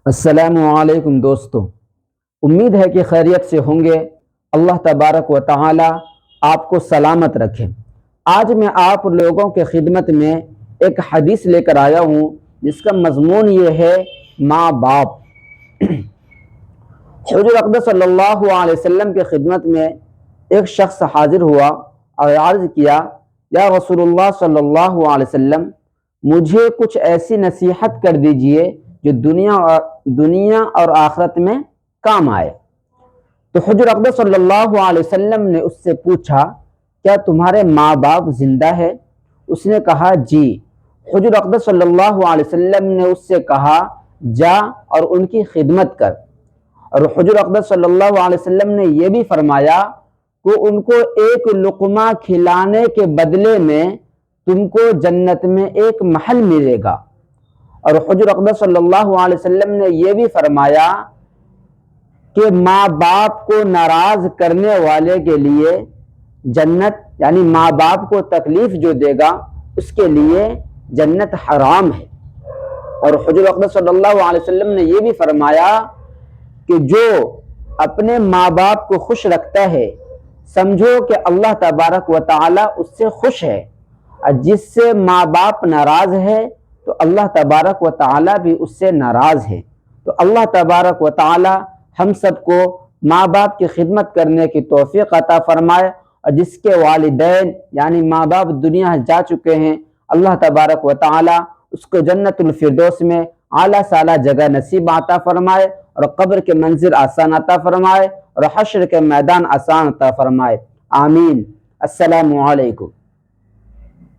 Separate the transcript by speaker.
Speaker 1: السلام علیکم دوستو، امید ہے کہ خیریت سے ہوں گے۔ اللہ تبارک و تعالی آپ کو سلامت رکھے۔ آج میں آپ لوگوں کے خدمت میں ایک حدیث لے کر آیا ہوں جس کا مضمون یہ ہے ماں باپ۔ حضور اقدس صلی اللہ علیہ وسلم کے خدمت میں ایک شخص حاضر ہوا اور عرض کیا، یا رسول اللہ صلی اللہ علیہ وسلم، مجھے کچھ ایسی نصیحت کر دیجئے جو دنیا اور آخرت میں کام آئے۔ تو حضور اقدس صلی اللہ علیہ وسلم نے اس سے پوچھا، کیا تمہارے ماں باپ زندہ ہے؟ اس نے کہا جی۔ حضور اقدس صلی اللہ علیہ وسلم نے اس سے کہا، جا اور ان کی خدمت کر۔ اور حضور اقدس صلی اللہ علیہ وسلم نے یہ بھی فرمایا کہ ان کو ایک لقمہ کھلانے کے بدلے میں تم کو جنت میں ایک محل ملے گا۔ اور حضور اقدس صلی اللہ علیہ وسلم نے یہ بھی فرمایا کہ ماں باپ کو ناراض کرنے والے کے لیے جنت، یعنی ماں باپ کو تکلیف جو دے گا اس کے لیے جنت حرام ہے۔ اور حضور اقدس صلی اللہ علیہ وسلم نے یہ بھی فرمایا کہ جو اپنے ماں باپ کو خوش رکھتا ہے، سمجھو کہ اللہ تبارک و تعالی اس سے خوش ہے، اور جس سے ماں باپ ناراض ہے تو اللہ تبارک و تعالی بھی اس سے ناراض ہے۔ تو اللہ تبارک و تعالی ہم سب کو ماں باپ کی خدمت کرنے کی توفیق عطا فرمائے، اور جس کے والدین یعنی ماں باپ دنیا جا چکے ہیں، اللہ تبارک و تعالی اس کو جنت الفردوس میں اعلیٰ سے اعلیٰ جگہ نصیب عطا فرمائے، اور قبر کے منزل آسان عطا فرمائے، اور حشر کے میدان آسان عطا فرمائے۔ آمین۔ السلام علیکم۔